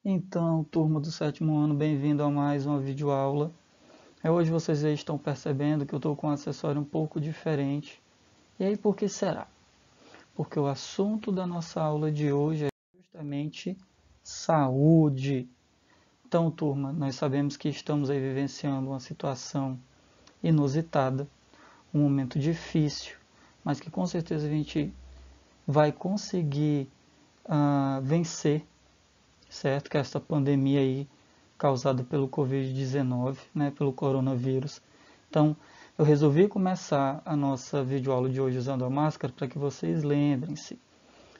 Então, turma do sétimo ano, bem-vindo a mais uma videoaula. Hoje vocês já estão percebendo que eu estou com um acessório um pouco diferente. E aí, por que será? Porque o assunto da nossa aula de hoje é justamente saúde. Então, turma, nós sabemos que estamos aí vivenciando uma situação inusitada, um momento difícil, mas que com certeza a gente vai conseguir vencer, certo? Que é essa pandemia aí causada pelo Covid-19, né, pelo coronavírus. Então, eu resolvi começar a nossa videoaula de hoje usando a máscara para que vocês lembrem-se.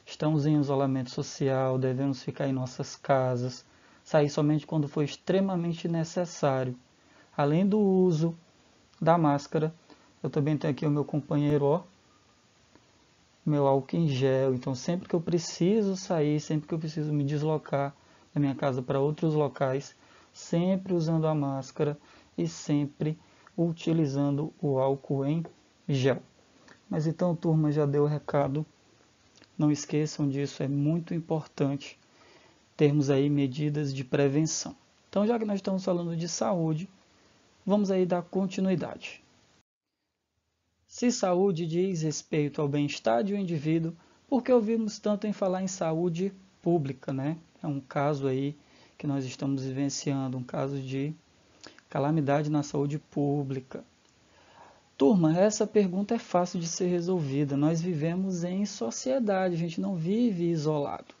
Estamos em isolamento social, devemos ficar em nossas casas, sair somente quando for extremamente necessário. Além do uso da máscara, eu também tenho aqui o meu companheiro, ó, meu álcool em gel. Então, sempre que eu preciso sair, sempre que eu preciso me deslocar da minha casa para outros locais, sempre usando a máscara e sempre utilizando o álcool em gel. Mas então, turma, já deu o recado. Não esqueçam disso, é muito importante termos aí medidas de prevenção. Então, já que nós estamos falando de saúde, vamos aí dar continuidade. Se saúde diz respeito ao bem-estar de um indivíduo, por que ouvimos tanto em falar em saúde pública, né? É um caso aí que nós estamos vivenciando, um caso de calamidade na saúde pública. Turma, essa pergunta é fácil de ser resolvida. Nós vivemos em sociedade, a gente não vive isolado,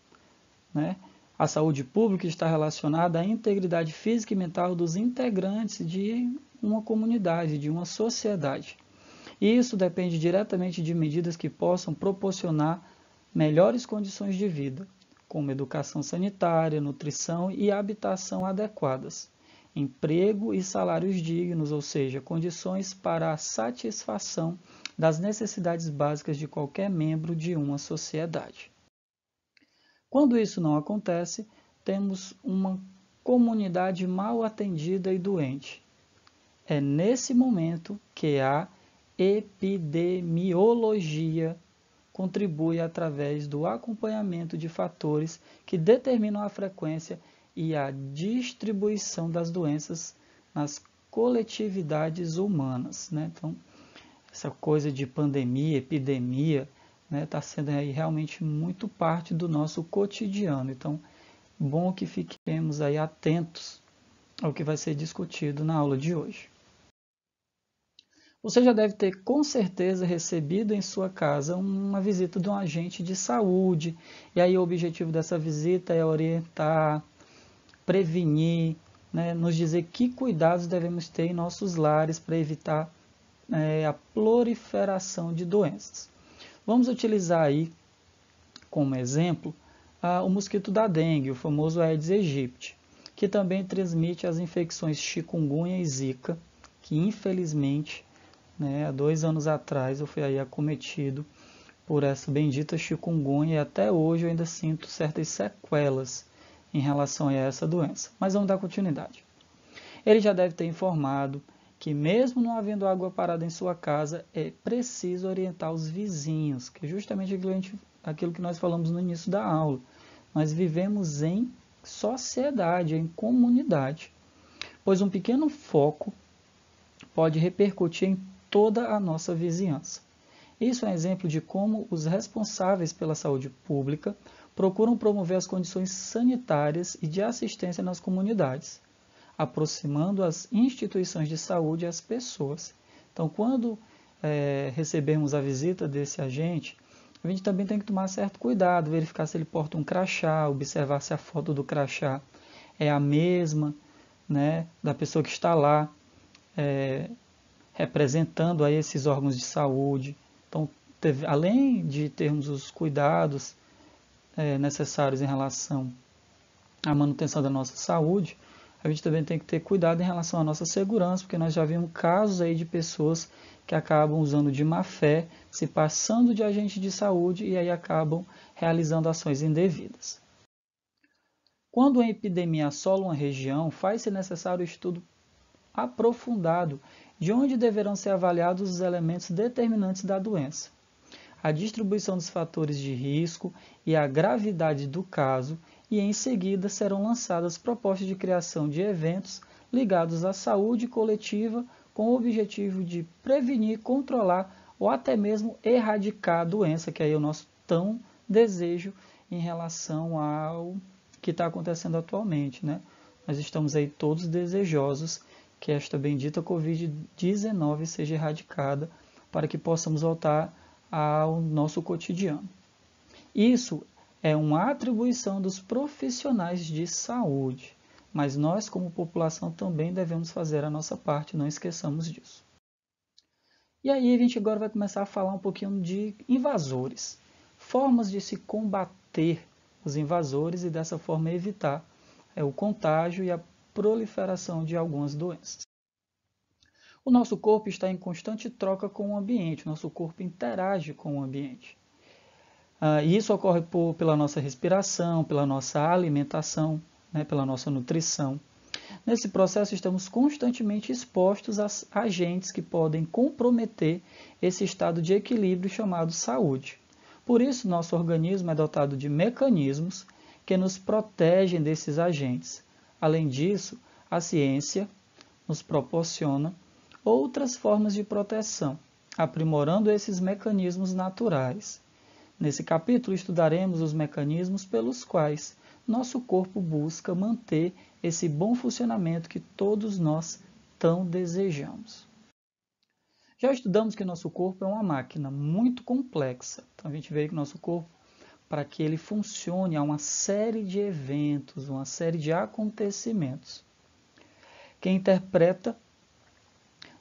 né? A saúde pública está relacionada à integridade física e mental dos integrantes de uma comunidade, de uma sociedade. E isso depende diretamente de medidas que possam proporcionar melhores condições de vida, como educação sanitária, nutrição e habitação adequadas, emprego e salários dignos, ou seja, condições para a satisfação das necessidades básicas de qualquer membro de uma sociedade. Quando isso não acontece, temos uma comunidade mal atendida e doente. É nesse momento que a epidemiologia contribui através do acompanhamento de fatores que determinam a frequência e a distribuição das doenças nas coletividades humanas, né? Então, essa coisa de pandemia, epidemia, está sendo aí realmente muito parte do nosso cotidiano. Então, bom que fiquemos aí atentos ao que vai ser discutido na aula de hoje. Você já deve ter com certeza recebido em sua casa uma visita de um agente de saúde. E aí o objetivo dessa visita é orientar, prevenir, né, nos dizer que cuidados devemos ter em nossos lares para evitar a proliferação de doenças. Vamos utilizar aí como exemplo o mosquito da dengue, o famoso Aedes aegypti, que também transmite as infecções chikungunya e zika, que infelizmente há 2 anos atrás eu fui aí acometido por essa bendita chikungunya e até hoje eu ainda sinto certas sequelas em relação a essa doença. Mas vamos dar continuidade. Ele já deve ter informado que mesmo não havendo água parada em sua casa, é preciso orientar os vizinhos, que é justamente aquilo que nós falamos no início da aula. Nós vivemos em sociedade, em comunidade, pois um pequeno foco pode repercutir em toda a nossa vizinhança. Isso é um exemplo de como os responsáveis pela saúde pública procuram promover as condições sanitárias e de assistência nas comunidades, aproximando as instituições de saúde às pessoas. Então, quando recebermos a visita desse agente, a gente também tem que tomar certo cuidado, verificar se ele porta um crachá, observar se a foto do crachá é a mesma, né, da pessoa que está lá, representando aí esses órgãos de saúde. Então, além de termos os cuidados necessários em relação à manutenção da nossa saúde, a gente também tem que ter cuidado em relação à nossa segurança, porque nós já vimos casos aí de pessoas que acabam usando de má fé, se passando de agente de saúde e aí acabam realizando ações indevidas. Quando uma epidemia assola uma região, faz-se necessário estudo aprofundado de onde deverão ser avaliados os elementos determinantes da doença. A distribuição dos fatores de risco e a gravidade do caso e em seguida serão lançadas propostas de criação de eventos ligados à saúde coletiva com o objetivo de prevenir, controlar ou até mesmo erradicar a doença, que aí é o nosso tão desejo em relação ao que está acontecendo atualmente, né? Nós estamos aí todos desejosos que esta bendita Covid-19 seja erradicada para que possamos voltar ao nosso cotidiano. Isso é uma atribuição dos profissionais de saúde, mas nós, como população, também devemos fazer a nossa parte, não esqueçamos disso. E aí a gente agora vai começar a falar um pouquinho de invasores, formas de se combater os invasores e dessa forma evitar o contágio e a proliferação de algumas doenças. O nosso corpo está em constante troca com o ambiente, o nosso corpo interage com o ambiente. E isso ocorre pela nossa respiração, pela nossa alimentação, né, pela nossa nutrição. Nesse processo, estamos constantemente expostos a agentes que podem comprometer esse estado de equilíbrio chamado saúde. Por isso, nosso organismo é dotado de mecanismos que nos protegem desses agentes. Além disso, a ciência nos proporciona outras formas de proteção, aprimorando esses mecanismos naturais. Nesse capítulo, estudaremos os mecanismos pelos quais nosso corpo busca manter esse bom funcionamento que todos nós tão desejamos. Já estudamos que nosso corpo é uma máquina muito complexa. Então, a gente vê que nosso corpo, para que ele funcione, há uma série de eventos, uma série de acontecimentos que interpreta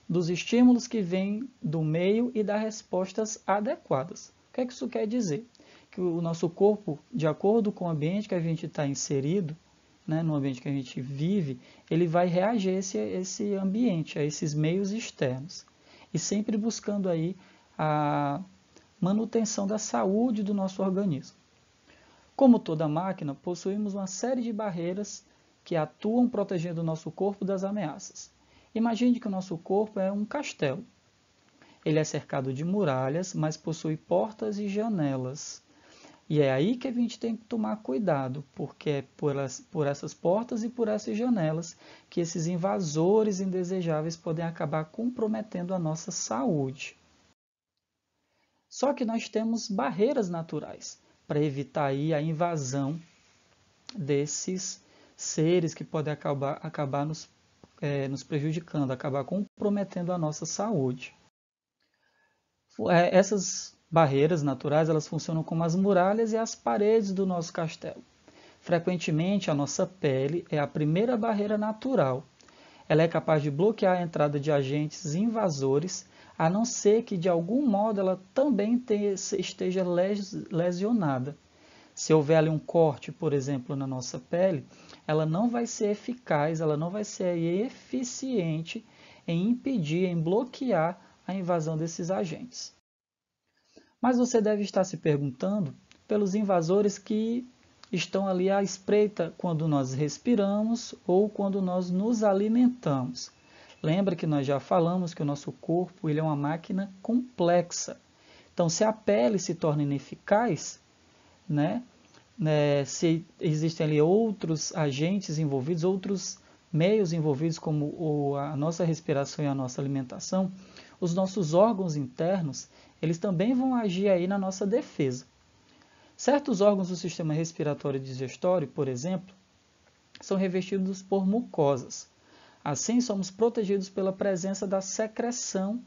dos estímulos que vêm do meio e das respostas adequadas. O que é que isso quer dizer? Que o nosso corpo, de acordo com o ambiente que a gente está inserido, né, no ambiente que a gente vive, ele vai reagir a esse ambiente, a esses meios externos. E sempre buscando aí a manutenção da saúde do nosso organismo. Como toda máquina, possuímos uma série de barreiras que atuam protegendo o nosso corpo das ameaças. Imagine que o nosso corpo é um castelo. Ele é cercado de muralhas, mas possui portas e janelas. E é aí que a gente tem que tomar cuidado, porque é por essas portas e por essas janelas que esses invasores indesejáveis podem acabar comprometendo a nossa saúde. Só que nós temos barreiras naturais para evitar aí a invasão desses seres que podem acabar nos prejudicando, acabar comprometendo a nossa saúde. Essas barreiras naturais, elas funcionam como as muralhas e as paredes do nosso castelo. Frequentemente, a nossa pele é a primeira barreira natural. Ela é capaz de bloquear a entrada de agentes invasores, a não ser que, de algum modo, ela também esteja lesionada. Se houver ali um corte, por exemplo, na nossa pele, ela não vai ser eficaz, ela não vai ser eficiente em impedir, em bloquear a invasão desses agentes. Mas você deve estar se perguntando pelos invasores que estão ali à espreita quando nós respiramos ou quando nós nos alimentamos. Lembra que nós já falamos que o nosso corpo ele é uma máquina complexa. Então, se a pele se torna ineficaz, se existem ali outros agentes envolvidos, outros meios envolvidos, como a nossa respiração e a nossa alimentação, os nossos órgãos internos, eles também vão agir aí na nossa defesa. Certos órgãos do sistema respiratório e digestório, por exemplo, são revestidos por mucosas. Assim, somos protegidos pela presença da secreção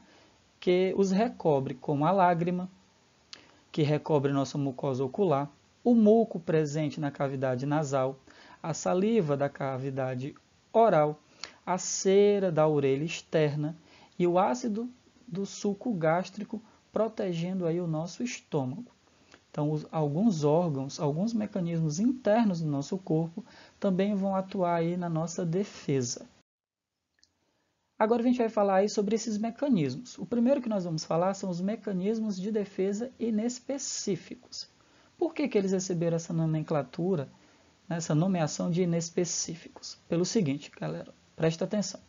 que os recobre, como a lágrima, que recobre nossa mucosa ocular, o muco presente na cavidade nasal, a saliva da cavidade oral, a cera da orelha externa e o ácido do suco gástrico, protegendo aí o nosso estômago. Então, alguns órgãos, alguns mecanismos internos do nosso corpo também vão atuar aí na nossa defesa. Agora a gente vai falar aí sobre esses mecanismos. O primeiro que nós vamos falar são os mecanismos de defesa inespecíficos. Por que eles receberam essa nomenclatura, essa nomeação de inespecíficos? Pelo seguinte, galera, presta atenção.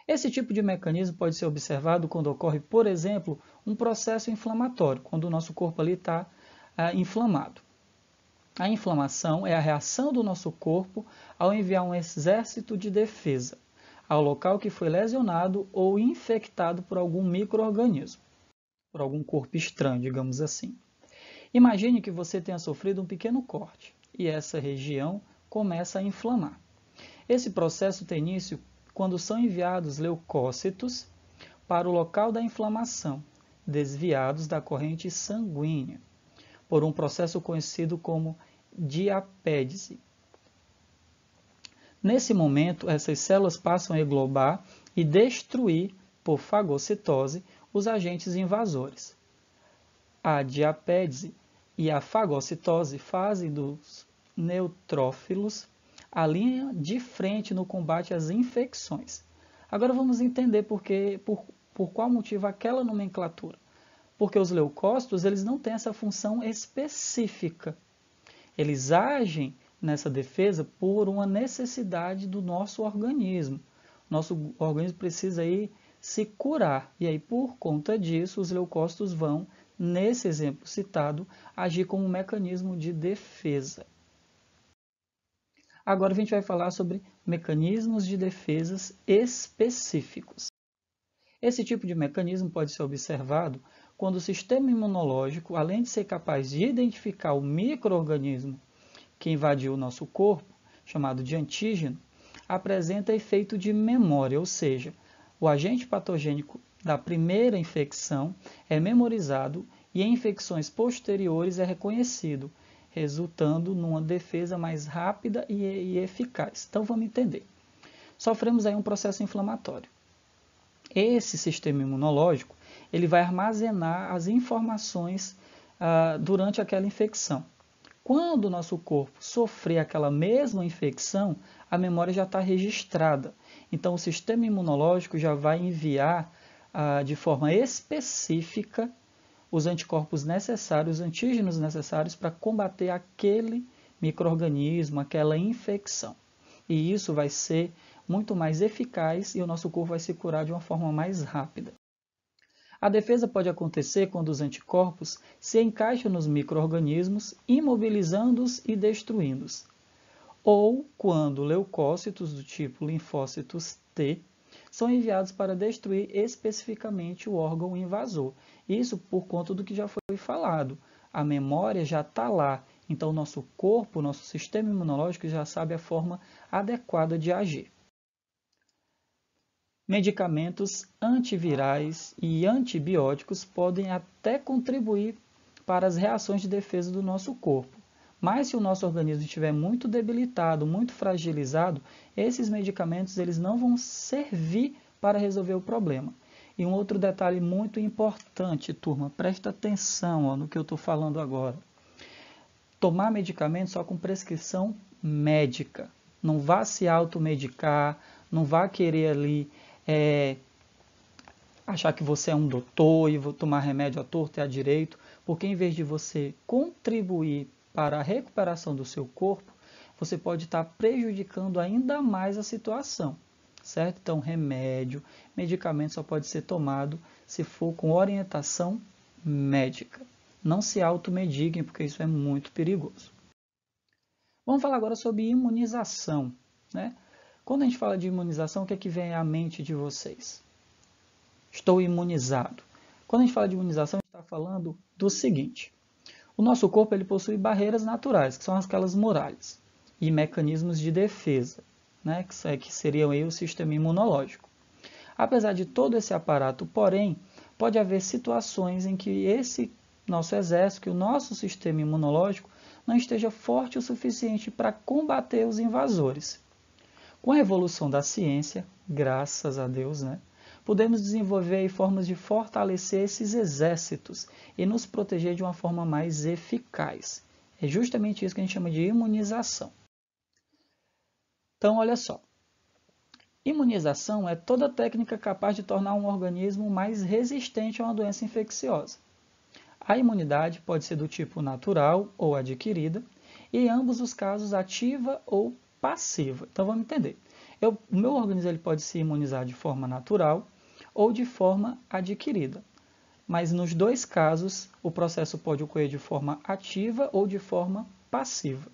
Esse tipo de mecanismo pode ser observado quando ocorre, por exemplo, um processo inflamatório, quando o nosso corpo ali está inflamado. A inflamação é a reação do nosso corpo ao enviar um exército de defesa ao local que foi lesionado ou infectado por algum micro-organismo, por algum corpo estranho, digamos assim. Imagine que você tenha sofrido um pequeno corte e essa região começa a inflamar. Esse processo tem início quando são enviados leucócitos para o local da inflamação, desviados da corrente sanguínea, por um processo conhecido como diapédese. Nesse momento, essas células passam a englobar e destruir, por fagocitose, os agentes invasores. A diapédese e a fagocitose fazem dos neutrófilos a linha de frente no combate às infecções. Agora vamos entender por qual motivo aquela nomenclatura. Porque os leucócitos eles não têm essa função específica. Eles agem nessa defesa por uma necessidade do nosso organismo. Nosso organismo precisa aí se curar. E aí, por conta disso, os leucócitos vão, nesse exemplo citado, agir como um mecanismo de defesa. Agora a gente vai falar sobre mecanismos de defesas específicos. Esse tipo de mecanismo pode ser observado quando o sistema imunológico, além de ser capaz de identificar o micro-organismo que invadiu o nosso corpo, chamado de antígeno, apresenta efeito de memória, ou seja, o agente patogênico da primeira infecção é memorizado e em infecções posteriores é reconhecido, resultando numa defesa mais rápida e eficaz. Então vamos entender. Sofremos aí um processo inflamatório. Esse sistema imunológico ele vai armazenar as informações durante aquela infecção. Quando o nosso corpo sofrer aquela mesma infecção, a memória já está registrada. Então, o sistema imunológico já vai enviar de forma específica os anticorpos necessários, os antígenos necessários para combater aquele micro-organismo, aquela infecção. E isso vai ser muito mais eficaz e o nosso corpo vai se curar de uma forma mais rápida. A defesa pode acontecer quando os anticorpos se encaixam nos micro-organismos, imobilizando-os e destruindo-os. Ou quando leucócitos do tipo linfócitos T são enviados para destruir especificamente o órgão invasor. Isso por conta do que já foi falado. A memória já está lá, então o nosso corpo, o nosso sistema imunológico já sabe a forma adequada de agir. Medicamentos antivirais e antibióticos podem até contribuir para as reações de defesa do nosso corpo. Mas se o nosso organismo estiver muito debilitado, muito fragilizado, esses medicamentos eles não vão servir para resolver o problema. E um outro detalhe muito importante, turma, presta atenção no que eu estou falando agora. Tomar medicamento só com prescrição médica. Não vá se automedicar, não vá querer ali achar que você é um doutor e vou tomar remédio à torta e à direito, porque em vez de você contribuir para a recuperação do seu corpo, você pode estar prejudicando ainda mais a situação, certo? Então, remédio, medicamento só pode ser tomado se for com orientação médica. Não se automediquem, porque isso é muito perigoso. Vamos falar agora sobre imunização, né? Quando a gente fala de imunização, o que é que vem à mente de vocês? Estou imunizado. Quando a gente fala de imunização, a gente está falando do seguinte. O nosso corpo ele possui barreiras naturais, que são aquelas muralhas, e mecanismos de defesa, né, que seriam aí o sistema imunológico. Apesar de todo esse aparato, porém, pode haver situações em que esse nosso exército, que o nosso sistema imunológico, não esteja forte o suficiente para combater os invasores. Com a evolução da ciência, graças a Deus, né, podemos desenvolver formas de fortalecer esses exércitos e nos proteger de uma forma mais eficaz. É justamente isso que a gente chama de imunização. Então, olha só. Imunização é toda técnica capaz de tornar um organismo mais resistente a uma doença infecciosa. A imunidade pode ser do tipo natural ou adquirida, e em ambos os casos ativa ou passiva. Então vamos entender. O meu organismo ele pode se imunizar de forma natural ou de forma adquirida. Mas nos dois casos, o processo pode ocorrer de forma ativa ou de forma passiva.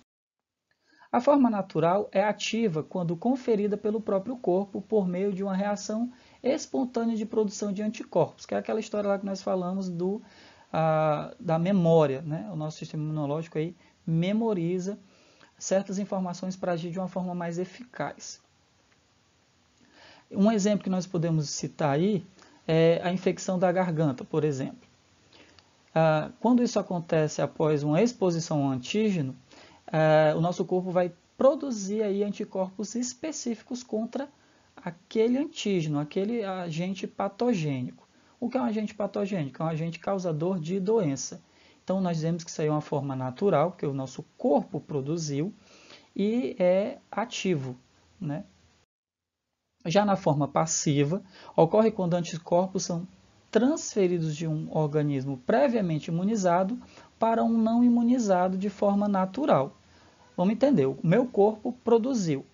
A forma natural é ativa quando conferida pelo próprio corpo por meio de uma reação espontânea de produção de anticorpos, que é aquela história lá que nós falamos da memória, né? O nosso sistema imunológico aí memoriza certas informações para agir de uma forma mais eficaz. Um exemplo que nós podemos citar aí é a infecção da garganta, por exemplo. Quando isso acontece após uma exposição ao antígeno, o nosso corpo vai produzir aí anticorpos específicos contra aquele antígeno, aquele agente patogênico. O que é um agente patogênico? É um agente causador de doença. Então, nós dizemos que isso aí é uma forma natural, que o nosso corpo produziu e é ativo, né? Já na forma passiva, ocorre quando anticorpos são transferidos de um organismo previamente imunizado para um não imunizado de forma natural. Vamos entender, o meu corpo produziu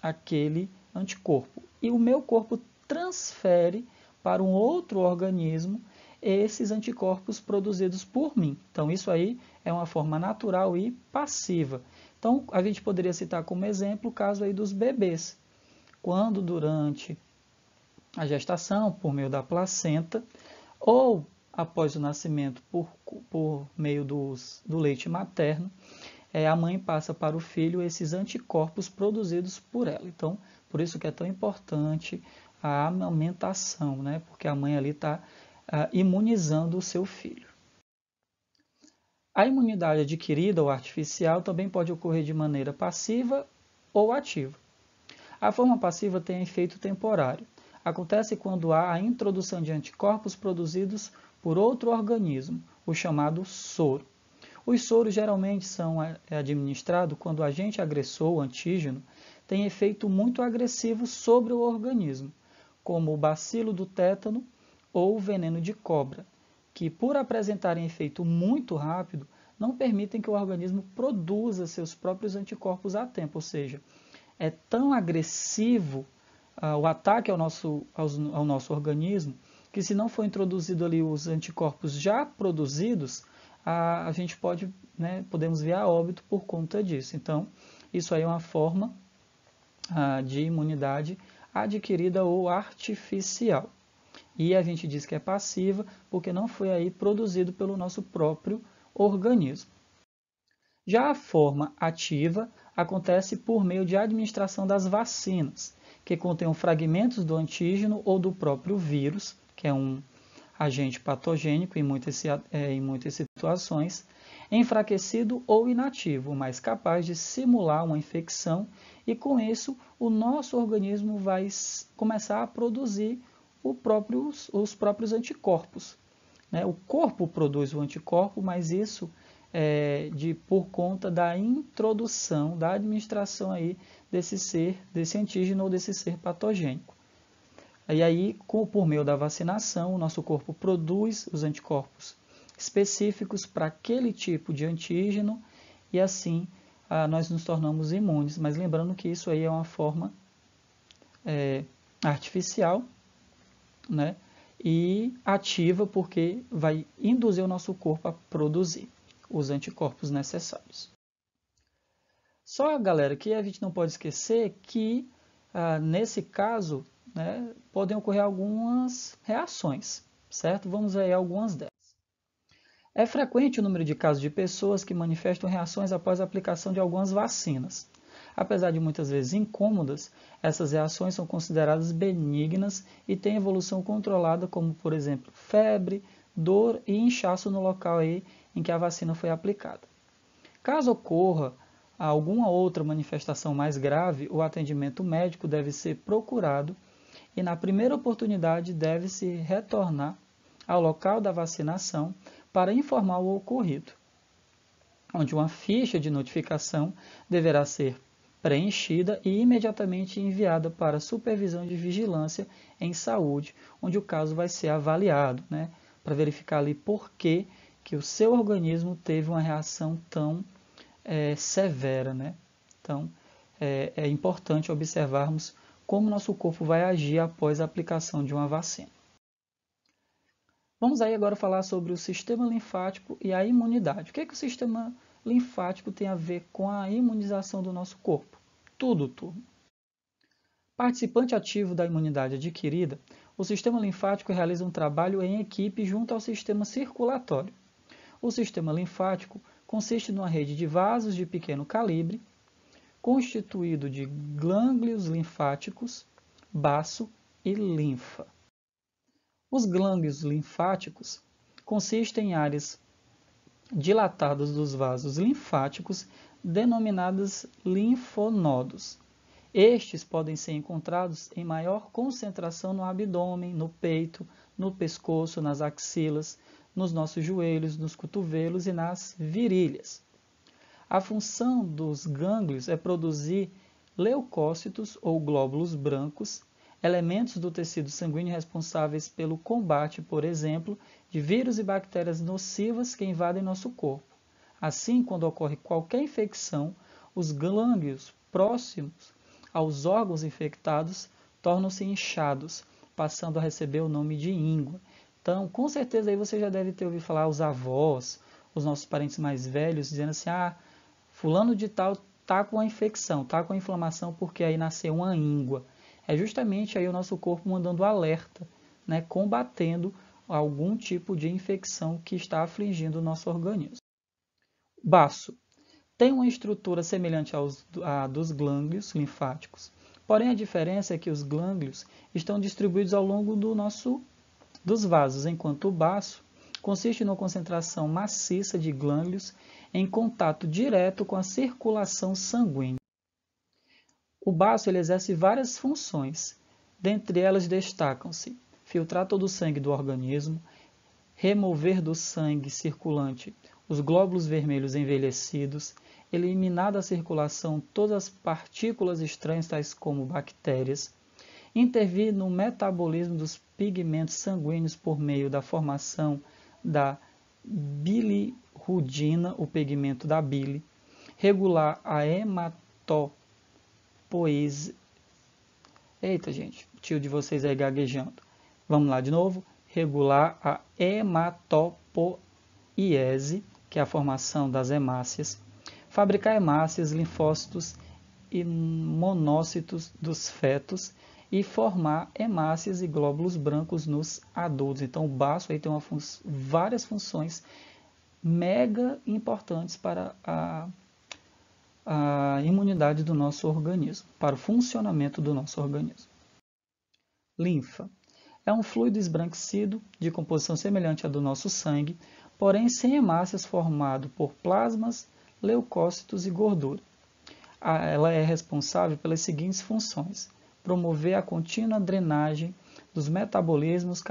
aquele anticorpo e o meu corpo transfere para um outro organismo esses anticorpos produzidos por mim. Então, isso aí é uma forma natural e passiva. Então, a gente poderia citar como exemplo o caso aí dos bebês. Quando durante a gestação, por meio da placenta, ou após o nascimento por meio do leite materno, a mãe passa para o filho esses anticorpos produzidos por ela. Então, por isso que é tão importante a amamentação, né? Porque a mãe ali está imunizando o seu filho. A imunidade adquirida ou artificial também pode ocorrer de maneira passiva ou ativa. A forma passiva tem efeito temporário. Acontece quando há a introdução de anticorpos produzidos por outro organismo, o chamado soro. Os soros geralmente são administrados quando o agente agressor, o antígeno, tem efeito muito agressivo sobre o organismo, como o bacilo do tétano ou o veneno de cobra, que por apresentarem efeito muito rápido, não permitem que o organismo produza seus próprios anticorpos a tempo, ou seja, é tão agressivo o ataque ao nosso organismo, que se não for introduzido ali os anticorpos já produzidos, a gente podemos vir a óbito por conta disso. Então, isso aí é uma forma de imunidade adquirida ou artificial. E a gente diz que é passiva porque não foi aí produzido pelo nosso próprio organismo. Já a forma ativa acontece por meio de administração das vacinas, que contêm fragmentos do antígeno ou do próprio vírus, que é um agente patogênico em muitas situações, enfraquecido ou inativo, mas capaz de simular uma infecção, e com isso o nosso organismo vai começar a produzir os próprios anticorpos. O corpo produz o anticorpo, mas isso por conta da introdução, da administração aí desse antígeno ou desse ser patogênico. E aí, por meio da vacinação, o nosso corpo produz os anticorpos específicos para aquele tipo de antígeno e assim nós nos tornamos imunes. Mas lembrando que isso aí é uma forma artificial, né? E ativa porque vai induzir o nosso corpo a produzir os anticorpos necessários. Só, galera, que a gente não pode esquecer que nesse caso, né, podem ocorrer algumas reações, certo? Vamos ver aí algumas delas. É frequente o número de casos de pessoas que manifestam reações após a aplicação de algumas vacinas. Apesar de muitas vezes incômodas, essas reações são consideradas benignas e têm evolução controlada, como, por exemplo, febre, dor e inchaço no local aí em que a vacina foi aplicada. Caso ocorra alguma outra manifestação mais grave, o atendimento médico deve ser procurado e, na primeira oportunidade, deve-se retornar ao local da vacinação para informar o ocorrido, onde uma ficha de notificação deverá ser preenchida e imediatamente enviada para a supervisão de vigilância em saúde, onde o caso vai ser avaliado, né, para verificar ali por que o seu organismo teve uma reação tão severa, né? Então, é importante observarmos como nosso corpo vai agir após a aplicação de uma vacina. Vamos aí agora falar sobre o sistema linfático e a imunidade. O que é o sistema linfático tem a ver com a imunização do nosso corpo. Tudo, turma. Participante ativo da imunidade adquirida, o sistema linfático realiza um trabalho em equipe junto ao sistema circulatório. O sistema linfático consiste numa rede de vasos de pequeno calibre, constituído de gânglios linfáticos, baço e linfa. Os gânglios linfáticos consistem em áreas dilatadas dos vasos linfáticos, denominadas linfonodos. Estes podem ser encontrados em maior concentração no abdômen, no peito, no pescoço, nas axilas, nos nossos joelhos, nos cotovelos e nas virilhas. A função dos gânglios é produzir leucócitos ou glóbulos brancos, elementos do tecido sanguíneo responsáveis pelo combate, por exemplo, de vírus e bactérias nocivas que invadem nosso corpo. Assim, quando ocorre qualquer infecção, os gânglios próximos aos órgãos infectados tornam-se inchados, passando a receber o nome de íngua. Então, com certeza aí você já deve ter ouvido falar os avós, os nossos parentes mais velhos, dizendo assim, fulano de tal está com a infecção, está com a inflamação porque aí nasceu uma íngua. É justamente aí o nosso corpo mandando alerta, né, combatendo algum tipo de infecção que está afligindo o nosso organismo. Baço. Tem uma estrutura semelhante à dos gânglios linfáticos, porém a diferença é que os gânglios estão distribuídos ao longo dos vasos, enquanto o baço consiste numa concentração maciça de gânglios em contato direto com a circulação sanguínea. O baço ele exerce várias funções, dentre elas destacam-se filtrar todo o sangue do organismo, remover do sangue circulante os glóbulos vermelhos envelhecidos, eliminar da circulação todas as partículas estranhas, tais como bactérias, intervir no metabolismo dos pigmentos sanguíneos por meio da formação da bilirrudina, o pigmento da bile, regular a hematopoese. Eita, gente, o tio de vocês aí gaguejando. Vamos lá de novo. Regular a hematopoiese, que é a formação das hemácias, fabricar hemácias, linfócitos e monócitos dos fetos e formar hemácias e glóbulos brancos nos adultos. Então, o baço aí tem várias funções mega importantes para a imunidade do nosso organismo, para o funcionamento do nosso organismo. Linfa. É um fluido esbranquiçido, de composição semelhante à do nosso sangue, porém sem hemácias, formado por plasmas, leucócitos e gordura. Ela é responsável pelas seguintes funções: promover a contínua drenagem dos metabolismos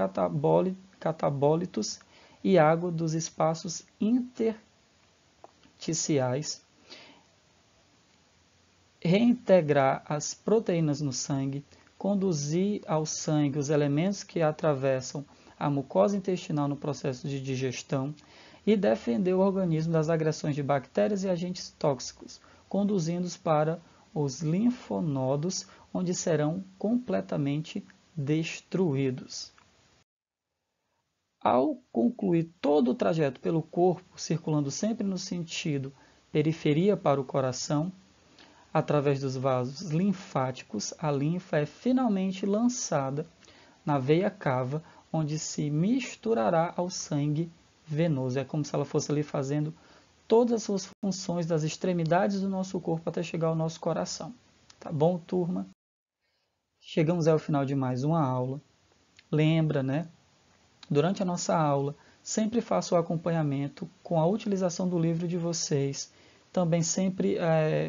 catabólitos e água dos espaços intersticiais, reintegrar as proteínas no sangue, conduzir ao sangue os elementos que atravessam a mucosa intestinal no processo de digestão e defender o organismo das agressões de bactérias e agentes tóxicos, conduzindo-os para os linfonodos, onde serão completamente destruídos. Ao concluir todo o trajeto pelo corpo, circulando sempre no sentido periferia para o coração, através dos vasos linfáticos, a linfa é finalmente lançada na veia cava, onde se misturará ao sangue venoso. É como se ela fosse ali fazendo todas as suas funções das extremidades do nosso corpo até chegar ao nosso coração. Tá bom, turma? Chegamos ao final de mais uma aula. Lembra, né? Durante a nossa aula, sempre faça o acompanhamento com a utilização do livro de vocês, também sempre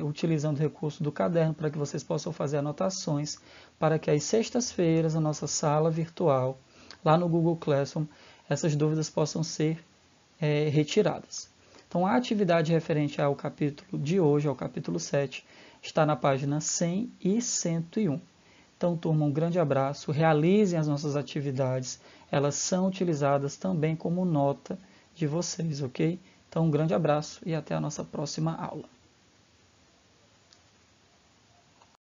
utilizando o recurso do caderno para que vocês possam fazer anotações, para que às sextas-feiras, na nossa sala virtual, lá no Google Classroom, essas dúvidas possam ser retiradas. Então, a atividade referente ao capítulo de hoje, ao capítulo 7, está na página 100 e 101. Então, turma, um grande abraço, realizem as nossas atividades, elas são utilizadas também como nota de vocês, ok? Então, um grande abraço e até a nossa próxima aula.